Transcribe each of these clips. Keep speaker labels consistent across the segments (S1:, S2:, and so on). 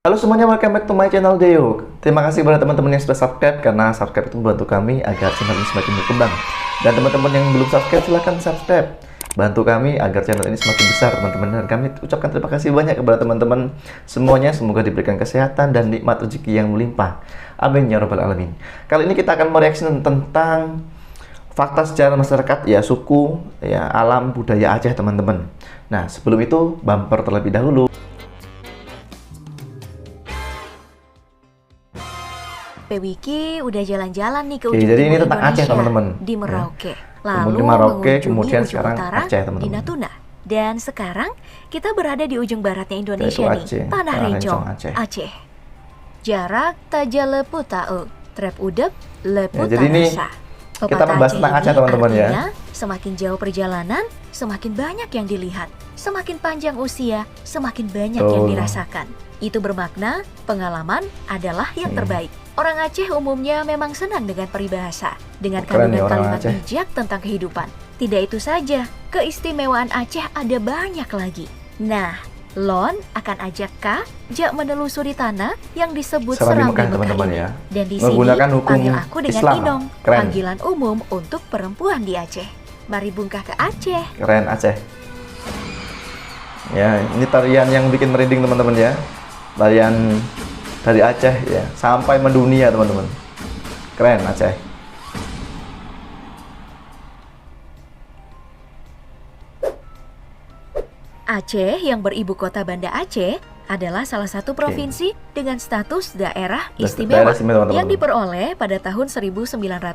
S1: Halo semuanya, welcome back to my channel Deo. Terima kasih kepada teman-teman yang sudah subscribe, karena subscribe itu membantu kami agar channel ini semakin berkembang. Dan teman-teman yang belum subscribe, silahkan subscribe. Bantu kami agar channel ini semakin besar, teman-teman. Dan kami ucapkan terima kasih banyak kepada teman-teman semuanya. Semoga diberikan kesehatan dan nikmat rezeki yang melimpah. Amin ya robbal alamin. Kali ini kita akan mereaksi tentang fakta sejarah masyarakat, ya suku, ya alam budaya Aceh, teman-teman. Nah, sebelum itu bumper terlebih dahulu.
S2: Wiki udah jalan-jalan nih ke
S1: Oke,
S2: ujung
S1: jadi ini
S2: timur
S1: tentang Aceh,
S2: Indonesia,
S1: teman-teman.
S2: di Merauke.
S1: Ya.
S2: Lalu
S1: Di Merauke,
S2: mengunjungi
S1: kemudian
S2: ujung
S1: sekarang
S2: utara
S1: Aceh,
S2: di
S1: teman-teman.
S2: Natuna. Dan sekarang kita berada di ujung baratnya Indonesia
S1: Yaitu
S2: nih,
S1: Aceh,
S2: Tanah Rencong,
S1: Aceh.
S2: Aceh. Jarak Tajaleputau, Trep Udep,
S1: Ya, jadi ini
S2: Leputanasa.
S1: kita membahas tentang Aceh, teman-teman, ya.
S2: Artinya, semakin jauh perjalanan, semakin banyak yang dilihat. Semakin panjang usia, semakin banyak yang dirasakan. Itu bermakna pengalaman adalah yang terbaik. Orang Aceh umumnya memang senang dengan peribahasa, dengan kandungan kalimat bijak tentang kehidupan. Tidak itu saja, keistimewaan Aceh ada banyak lagi. Nah, Lon akan ajak Kak Jak menelusuri tanah yang disebut Serambi Mekah, teman-teman, ya. Dan di sini panggil aku dengan
S1: Islam.
S2: Inong,
S1: Keren.
S2: panggilan umum untuk perempuan di Aceh. Mari bungkah ke Aceh.
S1: Keren Aceh. Ya, ini tarian yang bikin merinding, teman-teman, ya. Tarian dari Aceh, ya, sampai mendunia, teman-teman. Keren Aceh.
S2: Aceh yang beribu kota Banda Aceh adalah salah satu provinsi dengan status daerah istimewa yang diperoleh pada tahun 1959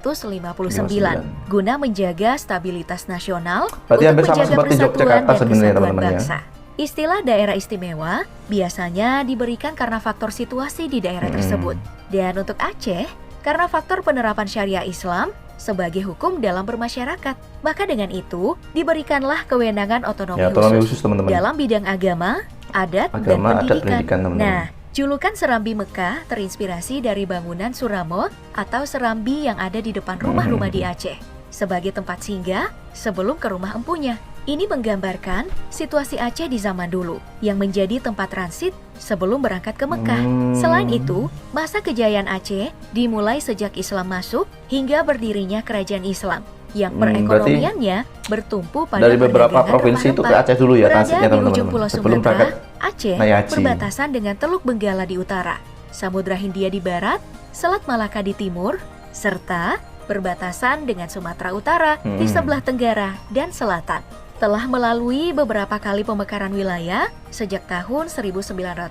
S2: guna menjaga stabilitas nasional untuk menjaga persatuan dan kesatuan bangsa. Istilah daerah istimewa biasanya diberikan karena faktor situasi di daerah tersebut. Dan untuk Aceh, karena faktor penerapan syariah Islam sebagai hukum dalam bermasyarakat. Maka dengan itu, diberikanlah kewenangan otonomi khusus dalam bidang agama, adat, dan pendidikan. Nah, julukan Serambi Mekah terinspirasi dari bangunan Suramo atau Serambi yang ada di depan rumah-rumah di Aceh sebagai tempat singgah sebelum ke rumah empunya. Ini menggambarkan situasi Aceh di zaman dulu yang menjadi tempat transit sebelum berangkat ke Mekah. Selain itu, masa kejayaan Aceh dimulai sejak Islam masuk hingga berdirinya kerajaan Islam yang perekonomiannya bertumpu pada
S1: dari beberapa provinsi itu ke Aceh dulu, ya,
S2: transitnya, teman-teman. Di ujung Pulau
S1: sebelum
S2: Sumatera, Aceh berbatasan dengan Teluk Benggala di utara, Samudra Hindia di barat, Selat Malaka di timur, serta berbatasan dengan Sumatera Utara di sebelah tenggara dan selatan. Telah melalui beberapa kali pemekaran wilayah sejak tahun 1999.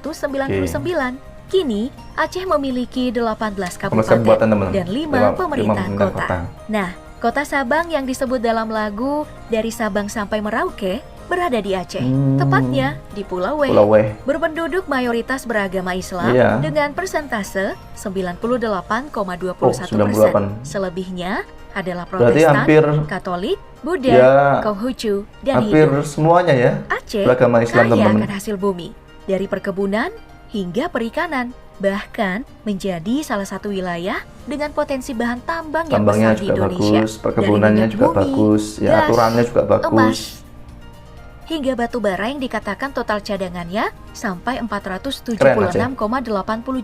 S2: Kini, Aceh memiliki 18 kabupaten dan 5 pemerintahan kota. Nah, kota Sabang yang disebut dalam lagu Dari Sabang Sampai Merauke berada di Aceh, tepatnya di Pulau Weh. Berpenduduk mayoritas beragama Islam dengan persentase 98,21%. Selebihnya adalah Protestan, Katolik, Buddha, Konghucu, dan Hindu.
S1: Semuanya, ya,
S2: Aceh
S1: beragama Islam,
S2: kaya akan hasil bumi, dari perkebunan hingga perikanan, bahkan menjadi salah satu wilayah dengan potensi bahan tambang yang besar di Indonesia.
S1: Bagus, perkebunannya juga bagus, ya, aturannya juga bagus.
S2: Emas, hingga batu bara yang dikatakan total cadangannya sampai 476,80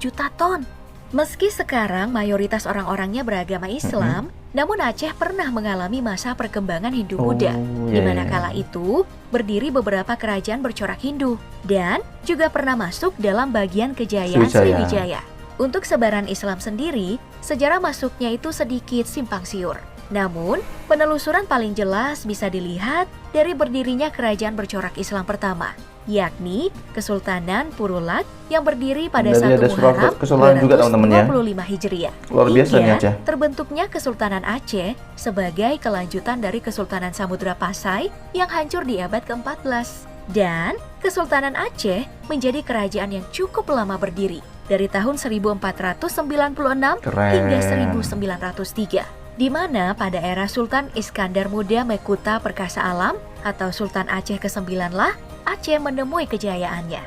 S2: juta ton. Meski sekarang mayoritas orang-orangnya beragama Islam, namun Aceh pernah mengalami masa perkembangan Hindu-Buddha, di mana kala itu berdiri beberapa kerajaan bercorak Hindu, dan juga pernah masuk dalam bagian kejayaan Sriwijaya. Untuk sebaran Islam sendiri, sejarah masuknya itu sedikit simpang siur. Namun, penelusuran paling jelas bisa dilihat dari berdirinya kerajaan bercorak Islam pertama, yakni Kesultanan Purulat yang berdiri pada 1 Muharram 225 Hijriah.
S1: Luar biasa nih Aceh.
S2: Terbentuknya Kesultanan Aceh sebagai kelanjutan dari Kesultanan Samudra Pasai yang hancur di abad ke-14. Dan Kesultanan Aceh menjadi kerajaan yang cukup lama berdiri, dari tahun 1496 hingga 1903. Di mana pada era Sultan Iskandar Muda Mekuta Perkasa Alam atau Sultan Aceh ke-9 lah Aceh menemui kejayaannya.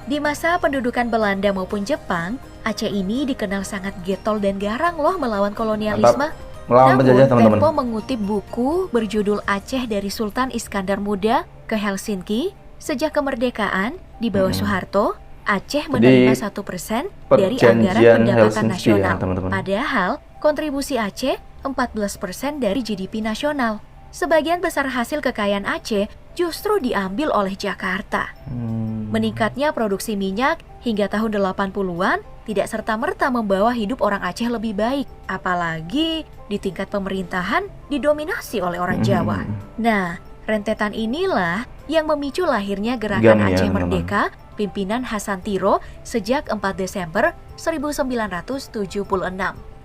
S2: Di masa pendudukan Belanda maupun Jepang, Aceh ini dikenal sangat getol dan garang loh melawan kolonialisme. Namun, Tempo mengutip buku berjudul Aceh dari Sultan Iskandar Muda ke Helsinki sejak kemerdekaan di bawah Soeharto, Aceh menerima 1% dari anggaran pendapatan nasional. Padahal kontribusi Aceh 14% dari GDP nasional. Sebagian besar hasil kekayaan Aceh justru diambil oleh Jakarta. Meningkatnya produksi minyak hingga tahun 80-an tidak serta-merta membawa hidup orang Aceh lebih baik, apalagi di tingkat pemerintahan didominasi oleh orang Jawa. Nah, rentetan inilah yang memicu lahirnya Gerakan Aceh Merdeka pimpinan Hasan Tiro sejak 4 Desember 1976.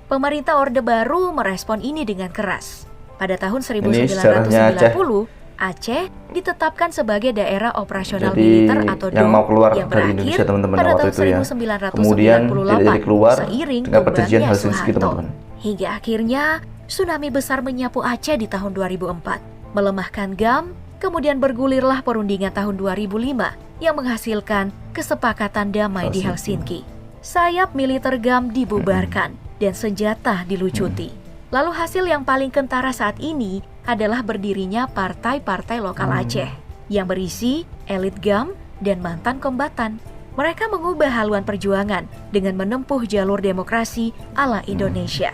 S2: Pemerintah Orde Baru merespon ini dengan keras. Pada tahun 1990, Aceh ditetapkan sebagai daerah operasional militer atau DOM yang berakhir pada tahun 1998 seiring tumbangnya Soeharto. Hingga akhirnya tsunami besar menyapu Aceh di tahun 2004, melemahkan GAM, kemudian bergulirlah perundingan tahun 2005 yang menghasilkan kesepakatan damai di Helsinki. Sayap militer GAM dibubarkan dan senjata dilucuti. Lalu hasil yang paling kentara saat ini adalah berdirinya partai-partai lokal Aceh yang berisi elit GAM dan mantan kombatan. Mereka mengubah haluan perjuangan dengan menempuh jalur demokrasi ala Indonesia.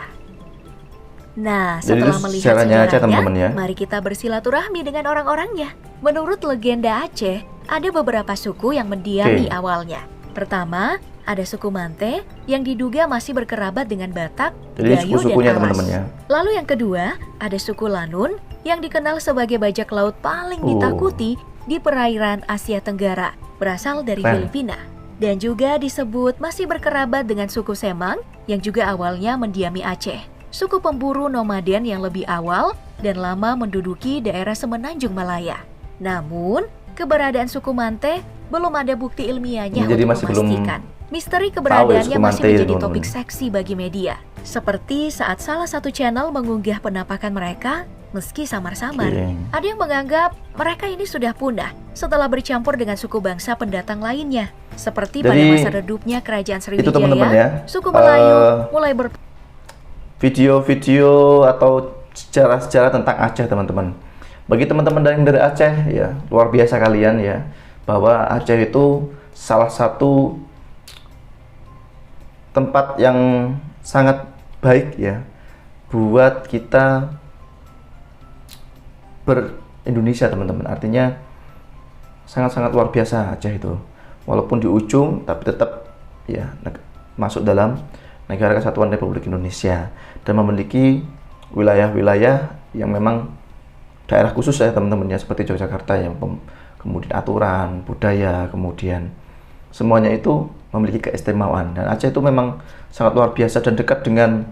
S2: Nah, setelah melihat sejarahnya, mari kita bersilaturahmi dengan orang-orangnya. Menurut legenda Aceh, ada beberapa suku yang mendiami awalnya. Pertama, ada suku Mante yang diduga masih berkerabat dengan Batak, Gayo, dan Alas. Lalu yang kedua, ada suku Lanun yang dikenal sebagai bajak laut paling ditakuti di perairan Asia Tenggara, berasal dari Filipina. Dan juga disebut masih berkerabat dengan suku Semang yang juga awalnya mendiami Aceh. Suku pemburu nomaden yang lebih awal dan lama menduduki daerah Semenanjung Malaya. Namun, keberadaan suku Mante belum ada bukti ilmiahnya untuk memastikan. Misteri keberadaannya masih menjadi topik seksi bagi media. Seperti saat salah satu channel mengunggah penampakan mereka, meski samar-samar. Ada yang menganggap mereka ini sudah punah setelah bercampur dengan suku bangsa pendatang lainnya. Seperti pada masa redupnya Kerajaan Sriwijaya, suku Melayu mulai video-video atau sejarah-sejarah tentang Aceh, teman-teman. Bagi teman-teman dari Aceh, ya luar biasa kalian ya, bahwa Aceh itu salah satu tempat yang sangat baik ya buat kita ber-Indonesia, teman-teman. Artinya sangat-sangat luar biasa Aceh itu. Walaupun di ujung, tapi tetap ya masuk dalam Negara Kesatuan Republik Indonesia dan memiliki wilayah-wilayah yang memang daerah khusus ya teman-teman ya, seperti Yogyakarta yang kemudian aturan, budaya, kemudian semuanya itu memiliki keistimewaan. Dan Aceh itu memang sangat luar biasa dan dekat dengan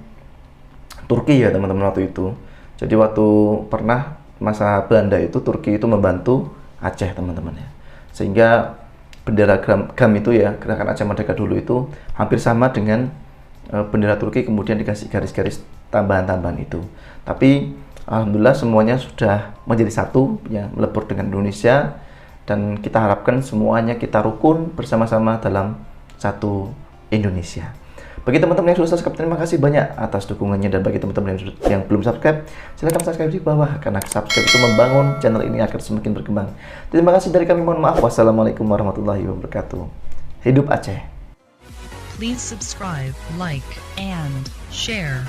S2: Turki ya teman-teman waktu itu. Jadi waktu pernah masa Belanda itu, Turki itu membantu Aceh, teman-teman ya. Sehingga bendera GAM itu ya, Gerakan Aceh Merdeka dulu itu hampir sama dengan bendera Turki, kemudian dikasih garis-garis tambahan-tambahan itu. Tapi alhamdulillah semuanya sudah menjadi satu ya, melebur dengan Indonesia, dan kita harapkan semuanya kita rukun bersama-sama dalam satu Indonesia. Bagi teman-teman yang sudah subscribe, terima kasih banyak atas dukungannya, dan bagi teman-teman yang belum subscribe, silahkan subscribe di bawah, karena subscribe itu membangun channel ini agar semakin berkembang. Terima kasih dari kami, mohon maaf. Wassalamualaikum warahmatullahi wabarakatuh. Hidup Aceh.
S3: Please subscribe, like, and share.